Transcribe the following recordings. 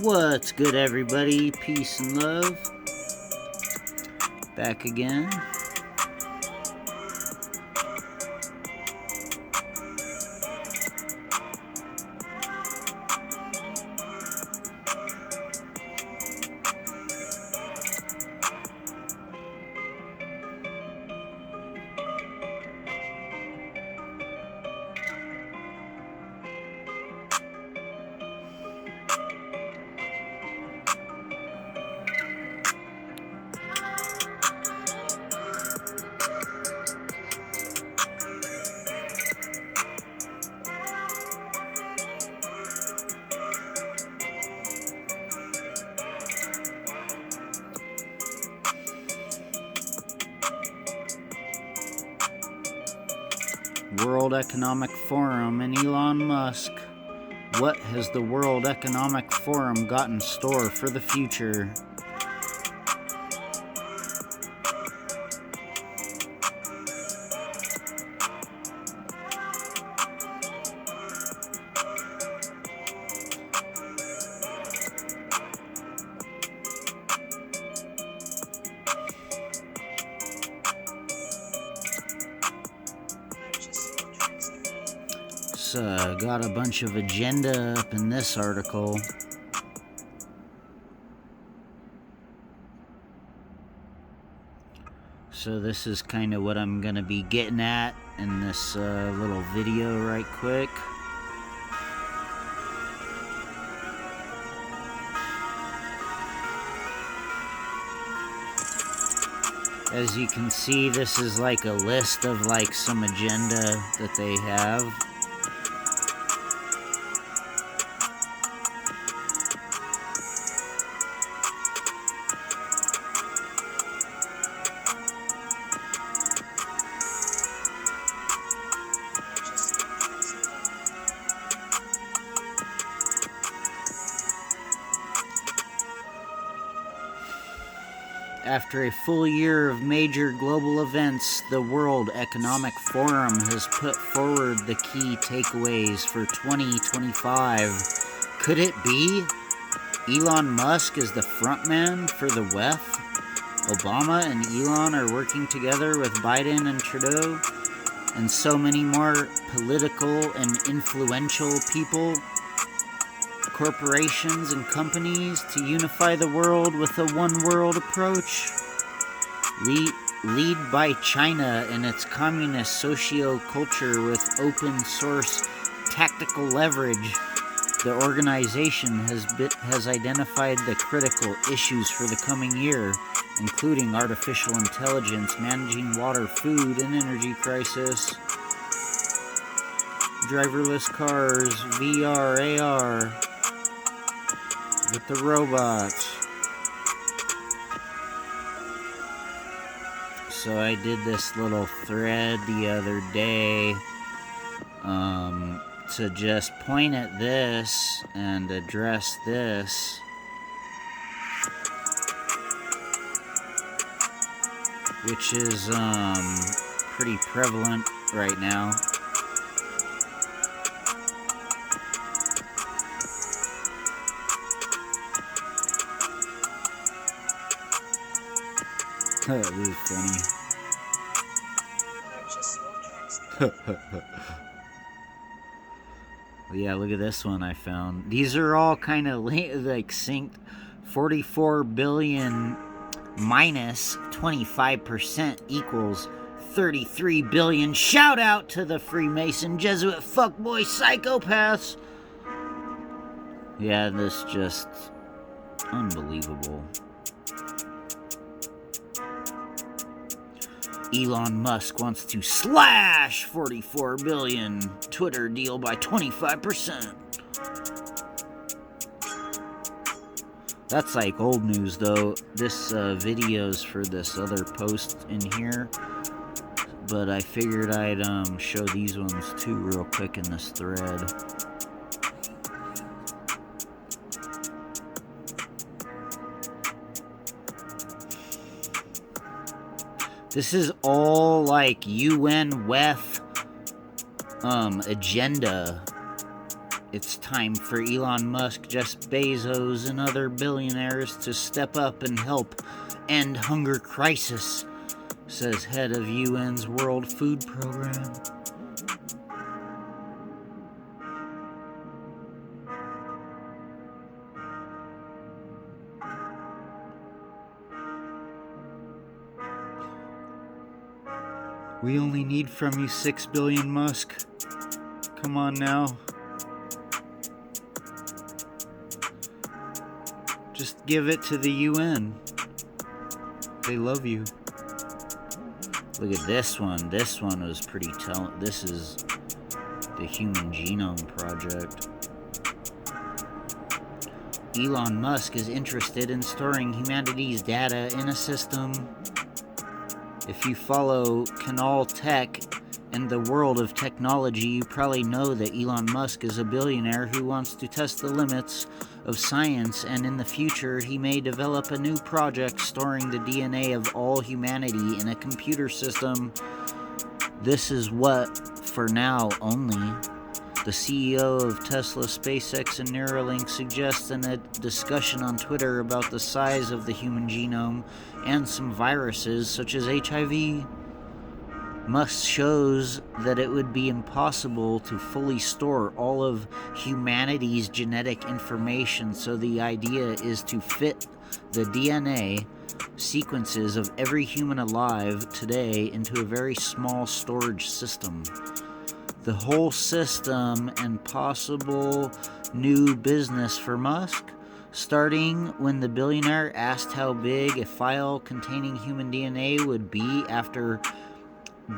What's good, everybody? Peace and love. Back again. World Economic Forum and Elon Musk. What has the World Economic Forum got in store for the future? Got a bunch of agenda up in this article. So this is kind of what I'm going to be getting at in this little video right quick. As you can see, this is like a list of like some agenda that they have. After a full year of major global events, the World Economic Forum has put forward the key takeaways for 2025. Could it be Elon Musk is the frontman for the WEF? Obama and Elon are working together with Biden and Trudeau, and so many more political and influential people, corporations and companies to unify the world with a one-world approach. Lead by China and its communist socio-culture with open-source tactical leverage, the organization has identified the critical issues for the coming year, including artificial intelligence, managing water, food, and energy crisis, driverless cars, VR, AR, with the robots. So I did this little thread the other day to just point at this and address this. Which is pretty prevalent right now. That is funny. Yeah, look at this one I found. These are all kind of like synced. 44 billion minus 25% equals 33 billion. Shout out to the Freemason Jesuit fuckboy psychopaths. Yeah, this just unbelievable. Elon Musk wants to slash 44 billion Twitter deal by 25%. That's like old news though. This video's for this other post in here, but I figured I'd show these ones too real quick in this thread. This is all like UN WEF agenda It's time for Elon Musk, Jeff Bezos, and other billionaires to step up and help end hunger crisis, says head of UN's World Food Program. We only need from you 6 billion, Musk. Come on now. Just give it to the UN. They love you. Look at this one. This one was pretty telling. This is the Human Genome Project. Elon Musk is interested in storing humanity's data in a system. If you follow Canal Tech and the world of technology, you probably know that Elon Musk is a billionaire who wants to test the limits of science, and in the future he may develop a new project storing the DNA of all humanity in a computer system. This is what, for now only, the CEO of Tesla, SpaceX, and Neuralink suggests in a discussion on Twitter about the size of the human genome and some viruses such as HIV. Musk shows that it would be impossible to fully store all of humanity's genetic information, so the idea is to fit the DNA sequences of every human alive today into a very small storage system. The whole system and possible new business for Musk, starting when the billionaire asked how big a file containing human DNA would be after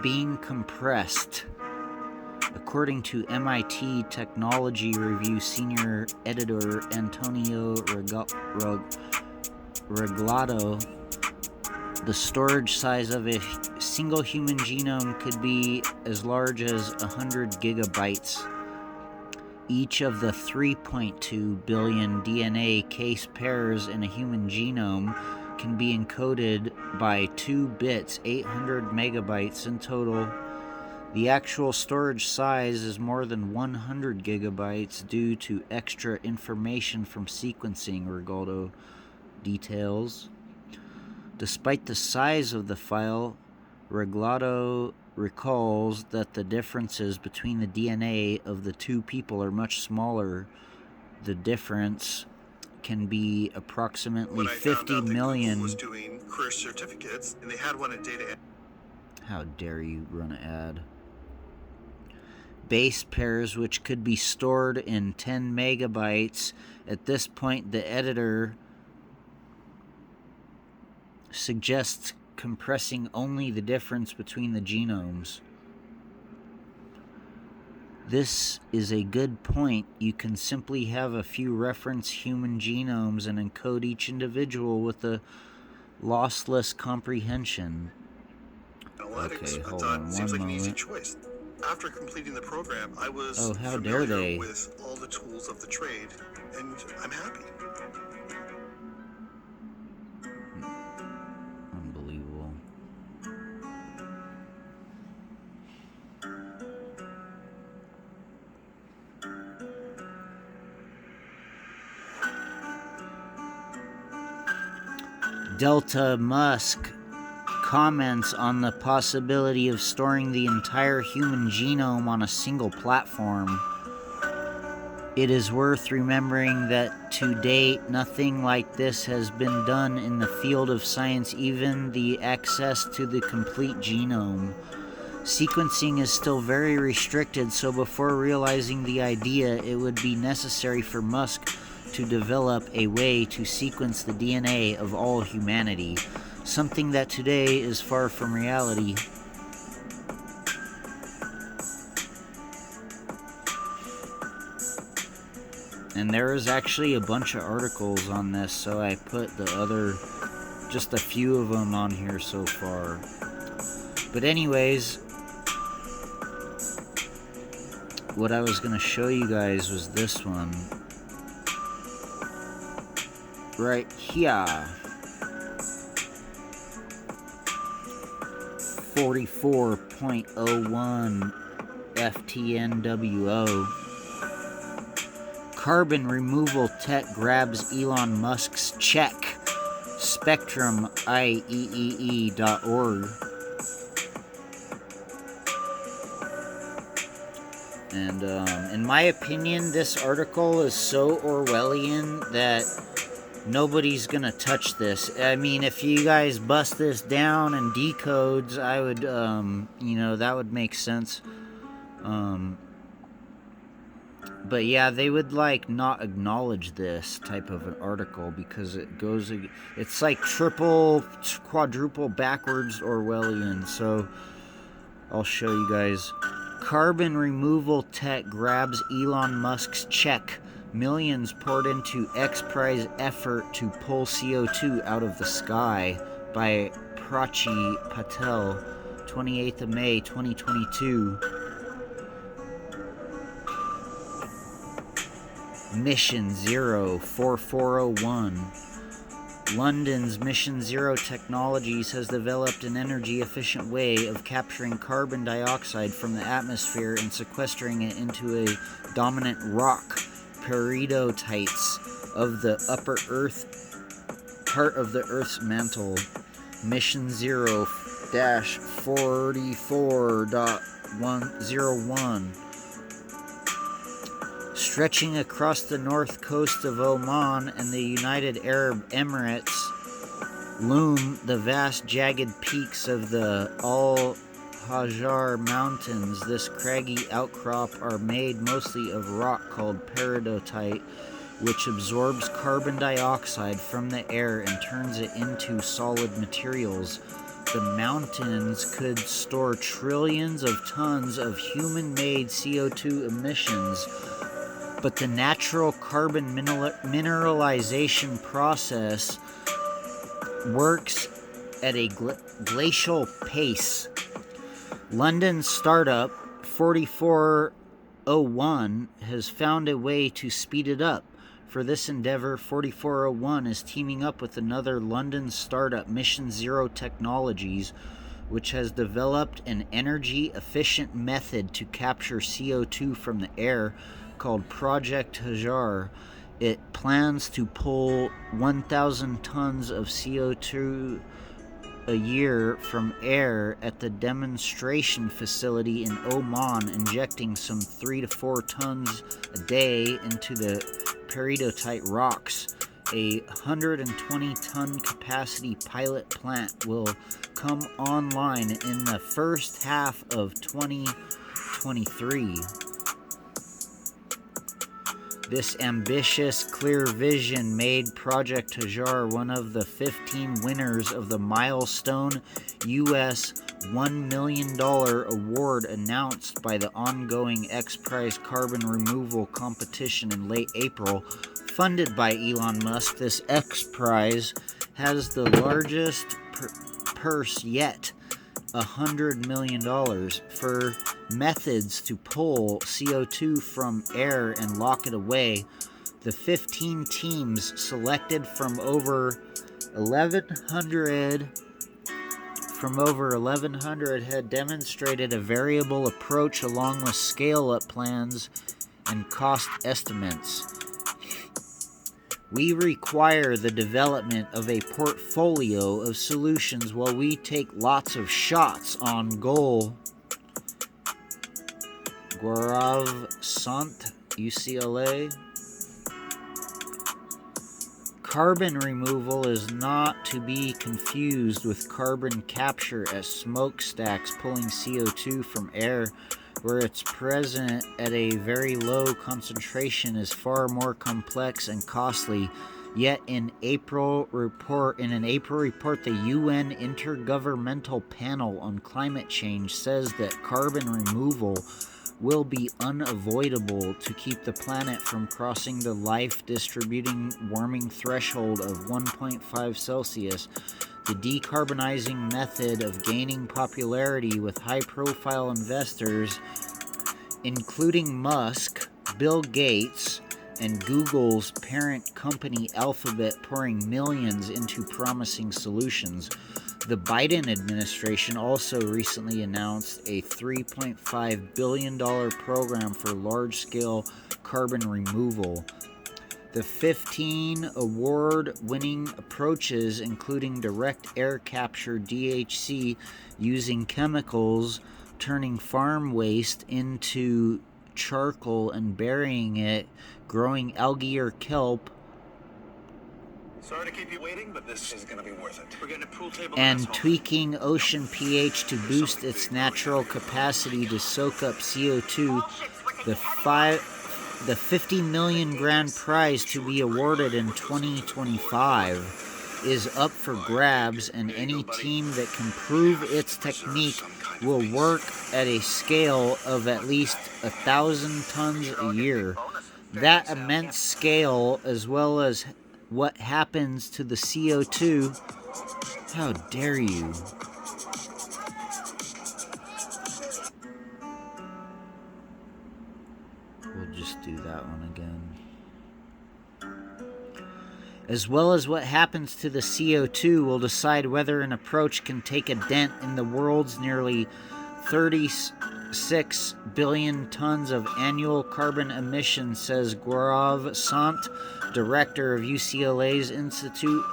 being compressed. According to MIT Technology Review senior editor Antonio Reglado, the storage size of a single human genome could be as large as 100 gigabytes. Each of the 3.2 billion DNA case pairs in a human genome can be encoded by 2 bits, 800 megabytes in total. The actual storage size is more than 100 gigabytes due to extra information from sequencing, Regaldo details. Despite the size of the file, Reglado recalls that the differences between the DNA of the two people are much smaller. The difference can be approximately 50 million. Was doing career certificates, and they had one at data. How dare you run an ad? Base pairs, which could be stored in 10 megabytes. At this point, the editor suggests compressing only the difference between the genomes. This is a good point. You can simply have a few reference human genomes and encode each individual with a lossless comprehension. Okay, hold on one seems like moment. an easy choice. After completing the program, I was how dare they? with all the tools of the trade, and I'm happy. Unbelievable. Delta Musk comments on the possibility of storing the entire human genome on a single platform. It is worth remembering that to date, nothing like this has been done in the field of science, even the access to the complete genome. Sequencing is still very restricted, so before realizing the idea, it would be necessary for Musk to develop a way to sequence the DNA of all humanity, something that today is far from reality. And there is actually a bunch of articles on this, so I put just a few of them on here so far. But anyways, what I was going to show you guys was this one. Right here. 44.01 FTNWO. Carbon removal tech grabs Elon Musk's check. Spectrum, IEEE.org. And in my opinion, this article is so Orwellian that nobody's gonna touch this. I mean, if you guys bust this down and decodes, I would, that would make sense. But yeah, they would like not acknowledge this type of an article because it's like triple, quadruple, backwards Orwellian. So I'll show you guys. Carbon removal tech grabs Elon Musk's check. Millions poured into X Prize effort to pull CO2 out of the sky by Prachi Patel, 28th of May, 2022. Mission Zero 4401. London's Mission Zero Technologies has developed an energy-efficient way of capturing carbon dioxide from the atmosphere and sequestering it into a dominant rock, peridotite, of the upper Earth part of the Earth's mantle. Mission 0-44.101. Stretching across the north coast of Oman and the United Arab Emirates loom the vast jagged peaks of the Al-Hajar Mountains. This craggy outcrop are made mostly of rock called peridotite, which absorbs carbon dioxide from the air and turns it into solid materials. The mountains could store trillions of tons of human-made CO2 emissions, but the natural carbon mineralization process works at a glacial pace. London startup 4401 has found a way to speed it up. For this endeavor, 4401 is teaming up with another London startup, Mission Zero Technologies, which has developed an energy-efficient method to capture CO2 from the air called Project Hajar. It plans to pull 1,000 tons of CO2 a year from air at the demonstration facility in Oman, injecting some 3 to 4 tons a day into the peridotite rocks. A 120-ton capacity pilot plant will come online in the first half of 2023. This ambitious, clear vision made Project Hajar one of the 15 winners of the milestone U.S. $1 million award announced by the ongoing X Prize carbon removal competition in late April. Funded by Elon Musk, this X Prize has the largest purse yet, $100 million, for methods to pull CO2 from air and lock it away. The 15 teams selected from over 1,100 had demonstrated a variable approach along with scale-up plans and cost estimates. We require the development of a portfolio of solutions while we take lots of shots on goal. Gaurav Sant, UCLA. Carbon removal is not to be confused with carbon capture as smokestacks pulling CO2 from air, where it's present at a very low concentration, is far more complex and costly. Yet in an April report, the UN Intergovernmental Panel on Climate Change says that carbon removal will be unavoidable to keep the planet from crossing the life-distributing warming threshold of 1.5 Celsius. The decarbonizing method of gaining popularity with high-profile investors, including Musk, Bill Gates, and Google's parent company Alphabet, pouring millions into promising solutions. The Biden administration also recently announced a $3.5 billion program for large-scale of carbon removal. The 15 award-winning approaches, including direct air capture DHC using chemicals, turning farm waste into charcoal and burying it, growing algae or kelp, Sorry to keep you waiting, but this is going to be worth it. We're getting a pool table and tweaking ocean pH to boost its natural capacity to soak up CO2. The 50 million grand prize to be awarded in 2025 is up for grabs, and any team that can prove its technique will work at a scale of at least 1,000 tons a year. That immense scale, as well as what happens to the CO2. How dare you? We'll just do that one again. As well as what happens to the CO2 will decide whether an approach can take a dent in the world's nearly 36 billion tons of annual carbon emissions, says Gaurav Sant, director of UCLA's Institute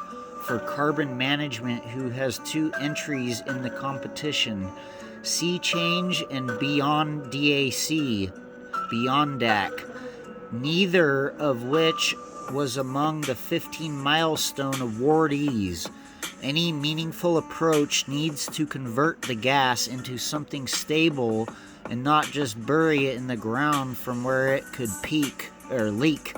for Carbon Management, who has 2 entries in the competition, Sea Change and Beyond DAC, neither of which was among the 15 milestone awardees. Any meaningful approach needs to convert the gas into something stable and not just bury it in the ground from where it could leak.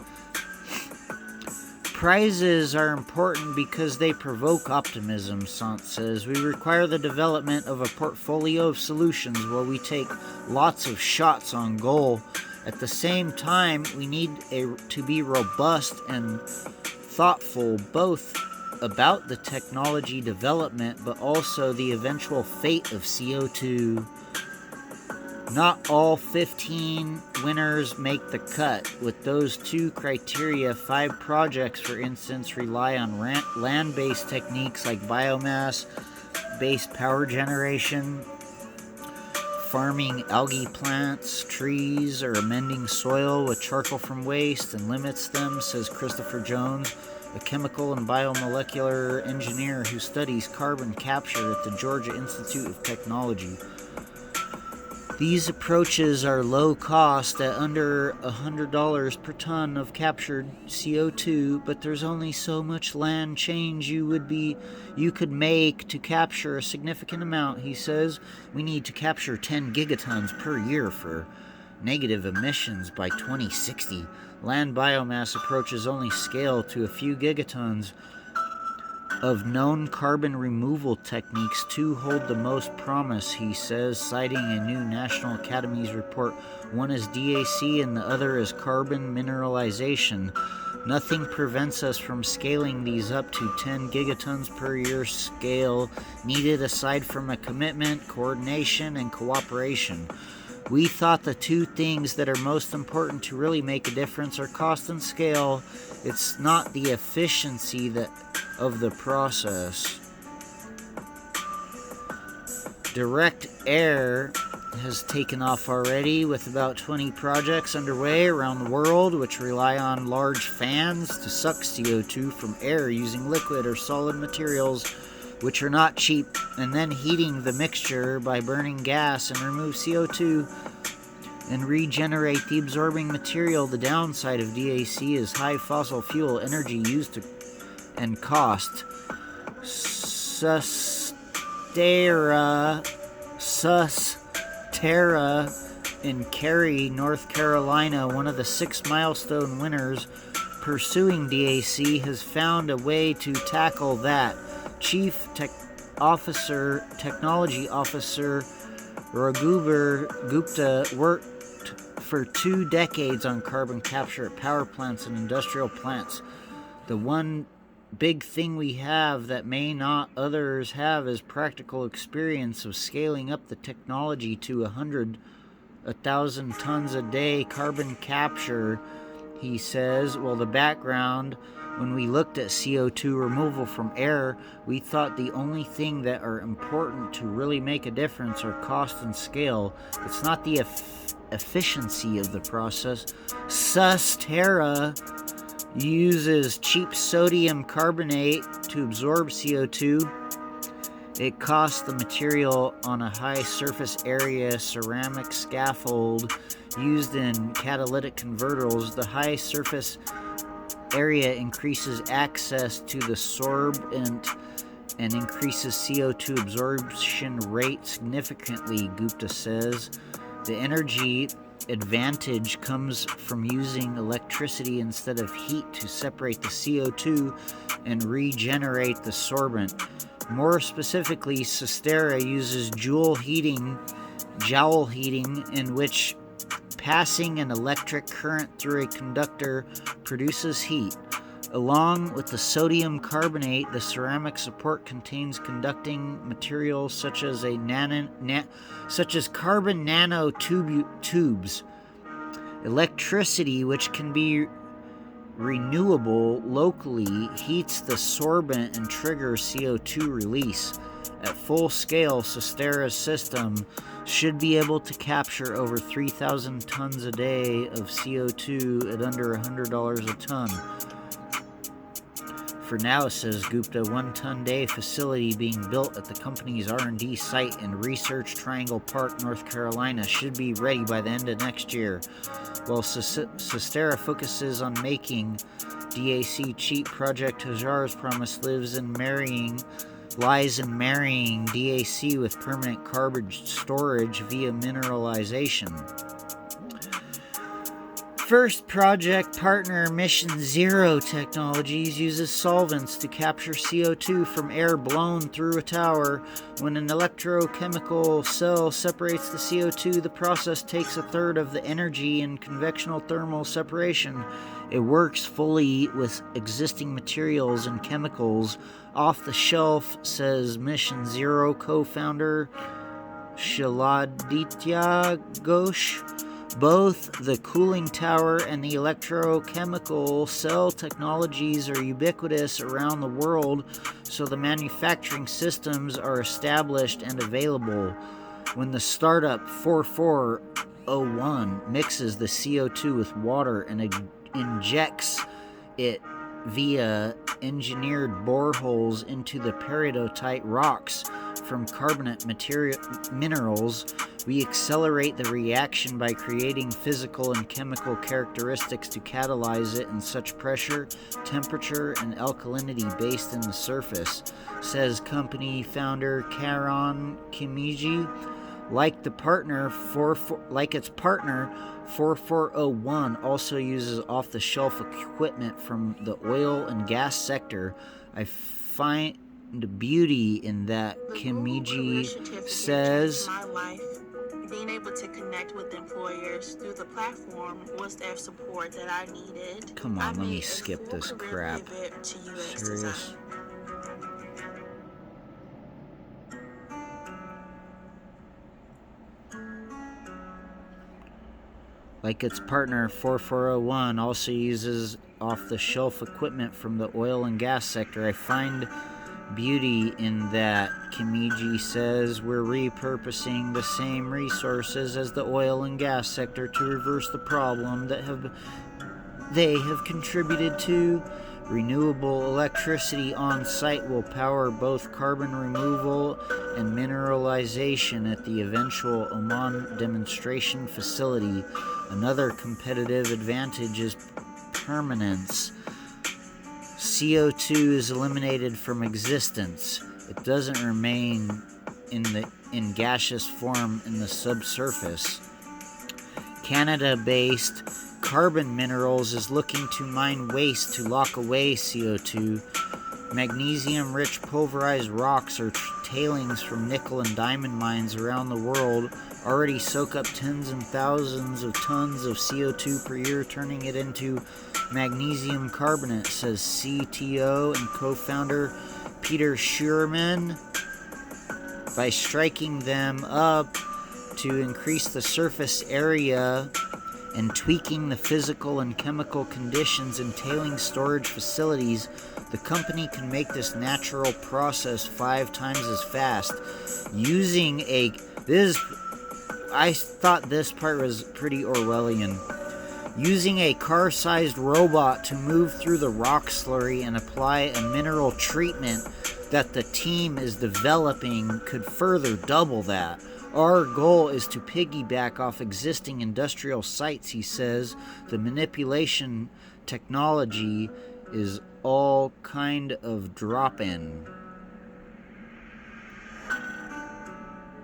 Prizes are important because they provoke optimism, Sant says. We require the development of a portfolio of solutions while we take lots of shots on goal. At the same time, we need to be robust and thoughtful, both about the technology development but also the eventual fate of CO2. Not all 15 winners make the cut. With those 2 criteria, 5 projects, for instance, rely on land-based techniques like biomass-based power generation, farming algae plants, trees, or amending soil with charcoal from waste and limits them, says Christopher Jones, a chemical and biomolecular engineer who studies carbon capture at the Georgia Institute of Technology. These approaches are low cost at under $100 per ton of captured CO2, but there's only so much land change you could make to capture a significant amount, he says. We need to capture 10 gigatons per year for negative emissions by 2060. Land biomass approaches only scale to a few gigatons. Of known carbon removal techniques, 2 hold the most promise, he says, citing a new National Academies report. One is DAC and the other is carbon mineralization. Nothing prevents us from scaling these up to 10 gigatons per year scale needed aside from a commitment, coordination, and cooperation. We thought the 2 things that are most important to really make a difference are cost and scale. It's not the efficiency of the process. Direct air has taken off already, with about 20 projects underway around the world which rely on large fans to suck CO2 from air using liquid or solid materials which are not cheap, and then heating the mixture by burning gas and remove CO2 and regenerate the absorbing material. The downside of DAC is high fossil fuel energy used and cost. Terra in Cary, North Carolina, one of the 6 milestone winners pursuing DAC, has found a way to tackle that. Chief Technology Officer Raghuber Gupta worked for 2 decades on carbon capture at power plants and industrial plants. The one big thing we have that may not others have is practical experience of scaling up the technology to 1,000 tons a day carbon capture, he says. Well, the background, when we looked at CO2 removal from air, we thought the only thing that are important to really make a difference are cost and scale. It's not the efficiency of the process. Susterra uses cheap sodium carbonate to absorb CO2. It costs the material on a high surface area ceramic scaffold used in catalytic converters. The high surface area increases access to the sorbent and increases CO2 absorption rate significantly, Gupta says. The energy advantage comes from using electricity instead of heat to separate the CO2 and regenerate the sorbent. More specifically, Susterra uses joule heating, in which passing an electric current through a conductor produces heat. Along with the sodium carbonate, the ceramic support contains conducting materials such as carbon nanotubes. Electricity, which can be renewable locally, heats the sorbent and triggers CO2 release. At full scale, Susterra's system should be able to capture over 3,000 tons a day of CO2 at under $100 a ton. For now, says Gupta, 1 ton day facility being built at the company's R&D site in Research Triangle Park, North Carolina, should be ready by the end of next year. While Susterra focuses on making DAC cheap, Project Hajar's promise lies in marrying DAC with permanent carbon storage via mineralization. First project partner, Mission Zero Technologies, uses solvents to capture CO2 from air blown through a tower. When an electrochemical cell separates the CO2, the process takes a third of the energy in conventional thermal separation. It works fully with existing materials and chemicals off the shelf, says Mission Zero co-founder Shiladitya Ghosh. Both the cooling tower and the electrochemical cell technologies are ubiquitous around the world, so the manufacturing systems are established and available. When the startup 4401 mixes the CO2 with water and injects it via engineered boreholes into the peridotite rocks from carbonate minerals, we accelerate the reaction by creating physical and chemical characteristics to catalyze it in such pressure, temperature, and alkalinity based in the surface, says company founder Karan Kimiji. Like its partner 4401 also uses off-the-shelf equipment from the oil and gas sector. I find beauty in that, Kimiji says. Being able to connect with employers through the platform was their support that I needed. Come on, let me skip this crap. Serious? Like its partner 4401 also uses off-the-shelf equipment from the oil and gas sector. I find beauty in that, Kimiji says. We're repurposing the same resources as the oil and gas sector to reverse the problem that they have contributed to. Renewable electricity on site will power both carbon removal and mineralization at the eventual Oman demonstration facility. Another competitive advantage is permanence. CO2 is eliminated from existence. It doesn't remain in gaseous form in the subsurface. Canada-based Carbon Minerals is looking to mine waste to lock away CO2. Magnesium-rich pulverized rocks or tailings from nickel and diamond mines around the world already soak up tens and thousands of tons of CO2 per year, turning it into magnesium carbonate, says CTO and co-founder Peter Schurman. By striking them up to increase the surface area and tweaking the physical and chemical conditions in tailing storage facilities, the company can make this natural process 5 times as fast. Using a I thought this part was pretty Orwellian. Using a car-sized robot to move through the rock slurry and apply a mineral treatment that the team is developing could further double that. Our goal is to piggyback off existing industrial sites, he says. The manipulation technology is all kind of drop-in.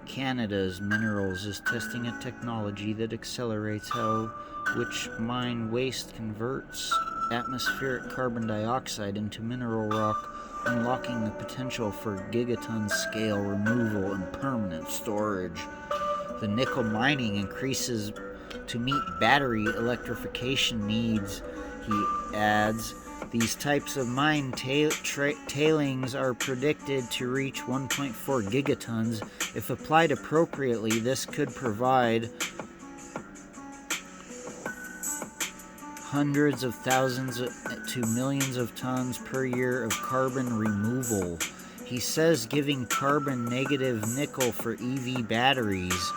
Canada's Minerals is testing a technology that accelerates which mine waste converts atmospheric carbon dioxide into mineral rock, unlocking the potential for gigaton scale removal and permanent storage. The nickel mining increases to meet battery electrification needs, he adds. These types of mine tailings are predicted to reach 1.4 gigatons. If applied appropriately, this could provide hundreds of thousands to millions of tons per year of carbon removal. He says giving carbon-negative nickel for EV batteries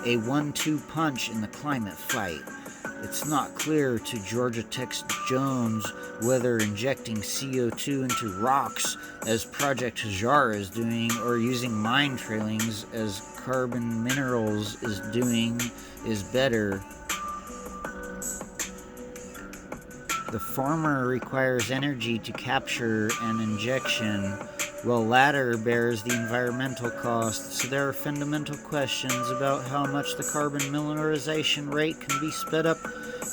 a 1-2 punch in the climate fight. It's not clear to Georgia Tech's Jones whether injecting CO2 into rocks, as Project Hajar is doing, or using mine trailings, as Carbon Minerals is doing, is better. The former requires energy to capture and injection, while latter bears the environmental costs. So there are fundamental questions about how much the carbon mineralization rate can be sped up,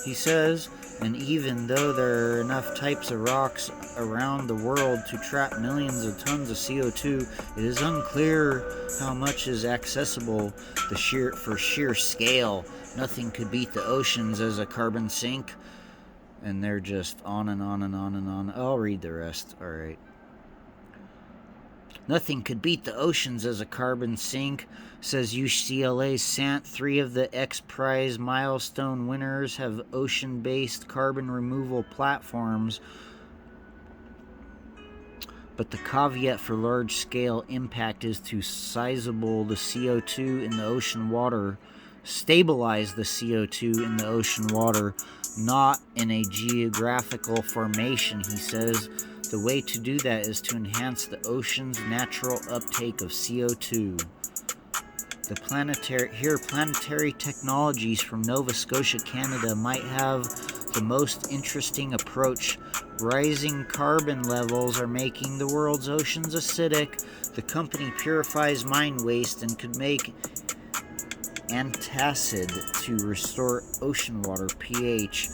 he says, and even though there are enough types of rocks around the world to trap millions of tons of CO2, it is unclear how much is accessible for sheer scale. Nothing could beat the oceans as a carbon sink. And they're just on and on and on and on. I'll read the rest. All right. Nothing could beat the oceans as a carbon sink, says UCLA's Sant. 3 of the X Prize milestone winners have ocean-based carbon removal platforms. But the caveat for large-scale impact is to sizable the CO2 in the ocean water, stabilize the CO2 in the ocean water, not in a geographical formation, he says. The way to do that is to enhance the ocean's natural uptake of CO2. Planetary technologies from Nova Scotia, Canada might have the most interesting approach. Rising carbon levels are making the world's oceans acidic. The company purifies mine waste and could make antacid to restore ocean water pH,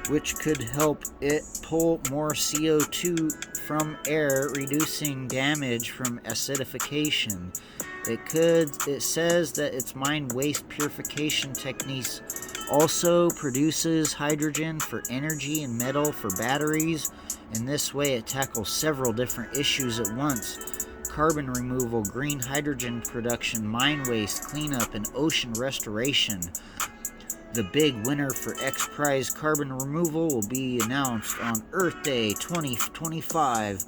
which could help it pull more CO2 from air, reducing damage from acidification. It says that its mine waste purification techniques also produces hydrogen for energy and metal for batteries. In this way, it tackles several different issues at once: carbon removal, green hydrogen production, mine waste cleanup, and ocean restoration. The big winner for X Prize carbon removal will be announced on Earth Day 2025.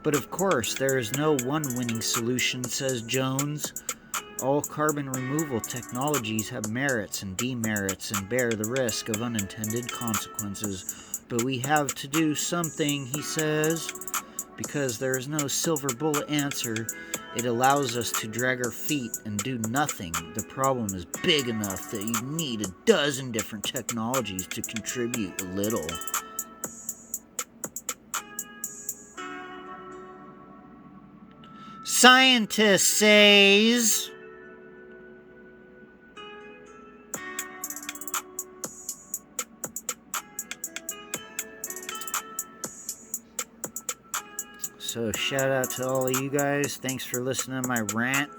But of course, there is no one winning solution, says Jones. All carbon removal technologies have merits and demerits and bear the risk of unintended consequences. But we have to do something, he says, because there is no silver bullet answer. It allows us to drag our feet and do nothing. The problem is big enough that you need a dozen different technologies to contribute a little. Scientist says so shout out to all of you guys. Thanks for listening to my rant.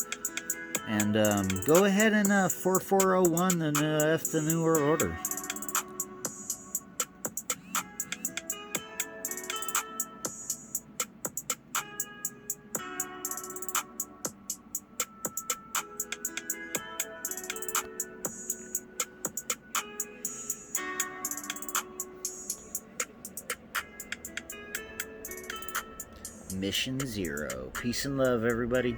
And go ahead and 4401 and F the New World Order. Mission Zero. Peace and love, everybody.